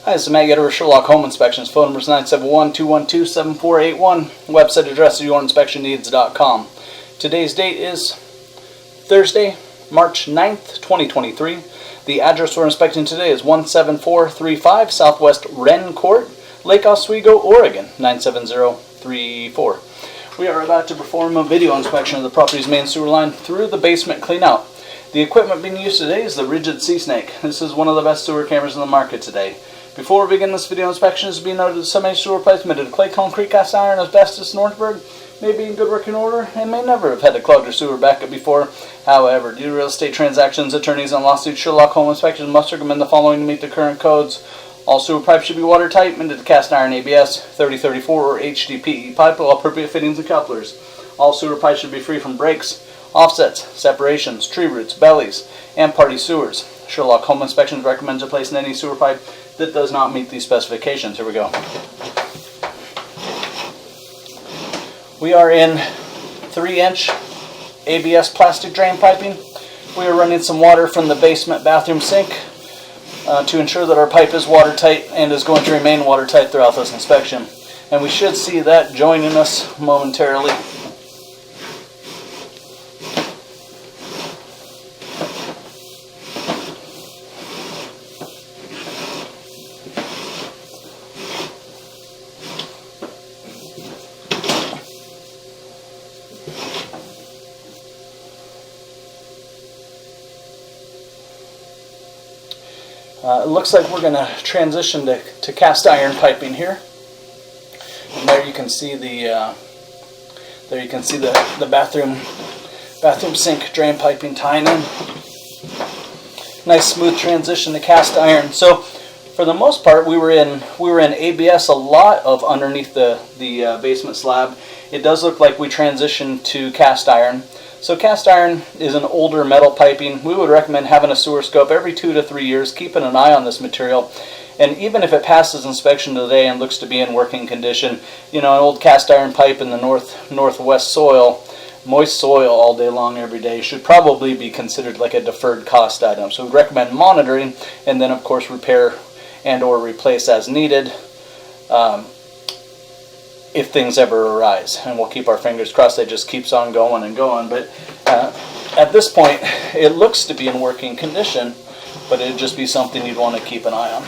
Hi, this is Matt Getter with Sherlock Home Inspections. Phone number is 971-212-7481. Website address is yourinspectionneeds.com. Today's date is Thursday, March 9th, 2023. The address we're inspecting today is 17435 Southwest Wren Court, Lake Oswego, Oregon, 97034. We are about to perform a video inspection of the property's main sewer line through the basement cleanout. The equipment being used today is the Rigid Sea Snake. This is one of the best sewer cameras in the market today. Before we begin this video inspection, it is being noted that some sewer pipes made of clay, concrete, cast iron, asbestos, and Orangeburg may be in good working order and may never have had a clogged or sewer backup before. However, due to real estate transactions, attorneys, and lawsuits, Sherlock Home Inspections must recommend the following to meet the current codes. All sewer pipes should be watertight, made of cast iron ABS, 3034 or HDPE pipe with appropriate fittings and couplers. All sewer pipes should be free from breaks, offsets, separations, tree roots, bellies, and party sewers. Sherlock Home Inspections recommends replacing any sewer pipe that does not meet these specifications. Here we go. We are in 3-inch ABS plastic drain piping. We are running some water from the basement bathroom sink to ensure that our pipe is watertight and is going to remain watertight throughout this inspection. And we should see that joining us momentarily. It looks like we're going to transition to cast iron piping here. And there you can see the bathroom sink drain piping tying in. Nice smooth transition to cast iron. So for the most part, we were in ABS a lot of underneath the basement slab. It does look like we transitioned to cast iron. So cast iron is an older metal piping. We would recommend having a sewer scope every 2 to 3 years, keeping an eye on this material. And even if it passes inspection today and looks to be in working condition, you know, an old cast iron pipe in the northwest soil, moist soil all day long every day, should probably be considered like a deferred cost item. So we recommend monitoring and then of course repair and or replace as needed if things ever arise, and we'll keep our fingers crossed it just keeps on going and going. But at this point it looks to be in working condition, but it'd just be something you'd want to keep an eye on.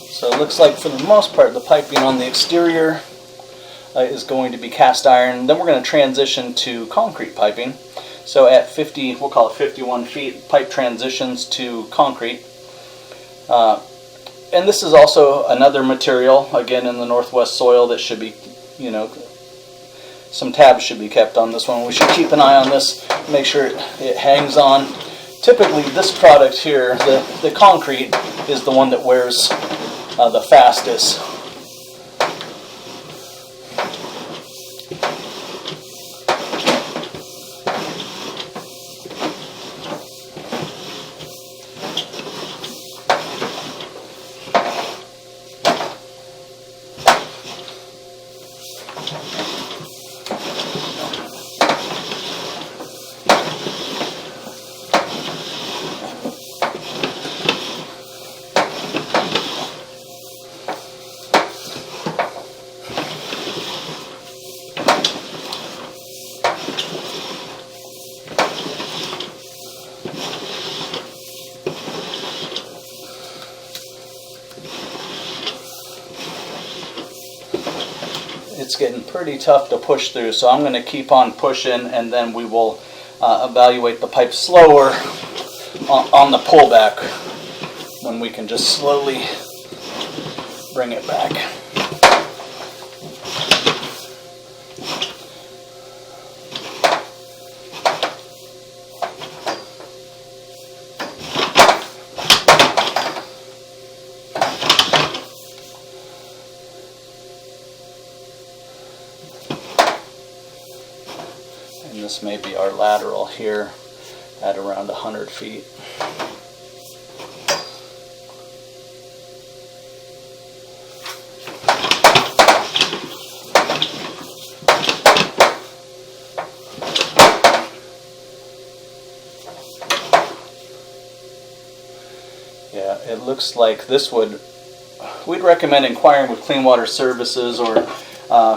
So it looks like for the most part the piping on the exterior is going to be cast iron. Then we're going to transition to concrete piping. So at 50, we'll call it 51 feet, pipe transitions to concrete. And this is also another material, again in the northwest soil, that should be, you know, some tabs should be kept on this one. We should keep an eye on this, make sure it hangs on. Typically this product here, the concrete, is the one that wears the fastest. It's getting pretty tough to push through, so I'm going to keep on pushing, and then we will evaluate the pipe slower on the pullback when we can just slowly bring it back. this may be our lateral here at around 100 feet. Yeah, it looks like this we'd recommend inquiring with Clean Water Services or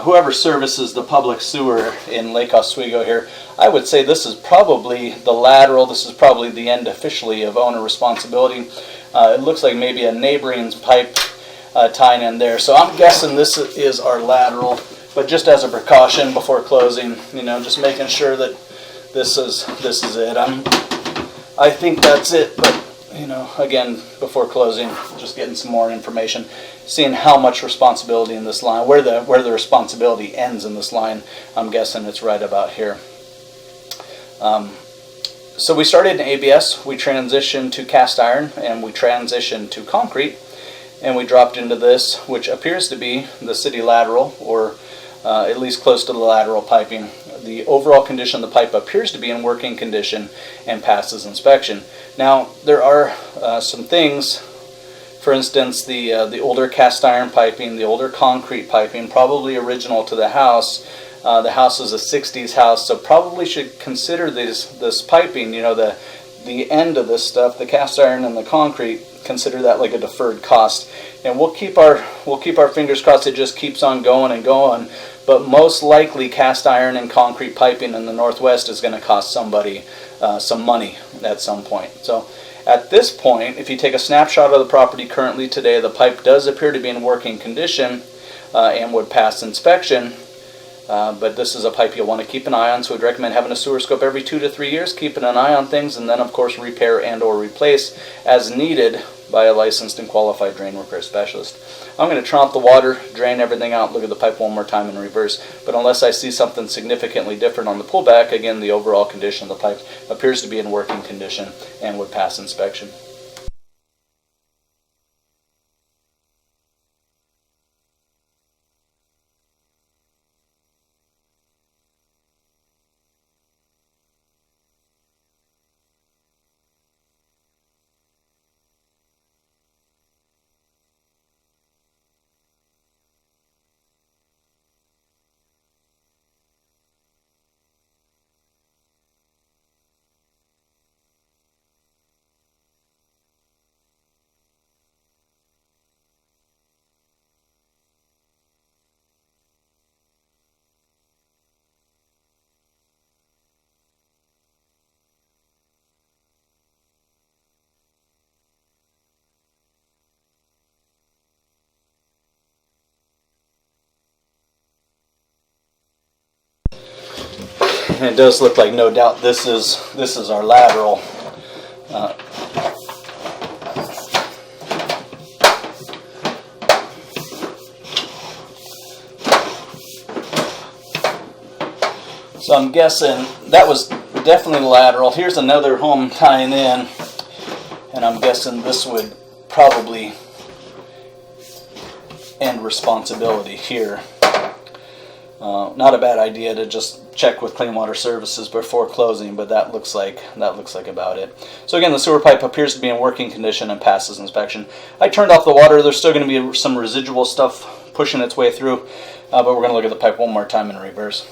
whoever services the public sewer in Lake Oswego here. I would say this is probably the lateral. This is probably the end officially of owner responsibility. It looks like maybe a neighboring pipe tying in there. So I'm guessing this is our lateral, but just as a precaution before closing, you know, just making sure that this is it. I think that's it, but you know, again, before closing, just getting some more information, seeing how much responsibility in this line, where the responsibility ends in this line. I'm guessing it's right about here. So we started in ABS, we transitioned to cast iron, and we transitioned to concrete, and we dropped into this, which appears to be the city lateral, or at least close to the lateral piping. The overall condition of the pipe appears to be in working condition and passes inspection. Now, there are some things, for instance, the older cast iron piping, the older concrete piping, probably original to the house. The house is a 60s house, so probably should consider this piping, you know, the end of this stuff, the cast iron and the concrete, consider that like a deferred cost. And we'll keep our fingers crossed it just keeps on going and going. But most likely cast iron and concrete piping in the Northwest is going to cost somebody some money at some point. So at this point, if you take a snapshot of the property currently today, the pipe does appear to be in working condition and would pass inspection. But this is a pipe you'll want to keep an eye on, so we'd recommend having a sewer scope every 2 to 3 years, keeping an eye on things, and then of course repair and or replace as needed by a licensed and qualified drain repair specialist. I'm going to turn off the water, drain everything out, look at the pipe one more time in reverse, but unless I see something significantly different on the pullback, again, the overall condition of the pipe appears to be in working condition and would pass inspection. And it does look like, no doubt, this is our lateral. So I'm guessing that was definitely lateral. Here's another home tying in, and I'm guessing this would probably end responsibility here. Not a bad idea to just check with Clean Water Services before closing, but that looks like about it. So again, the sewer pipe appears to be in working condition and passes inspection. I turned off the water. There's still going to be some residual stuff pushing its way through, but we're going to look at the pipe one more time in reverse.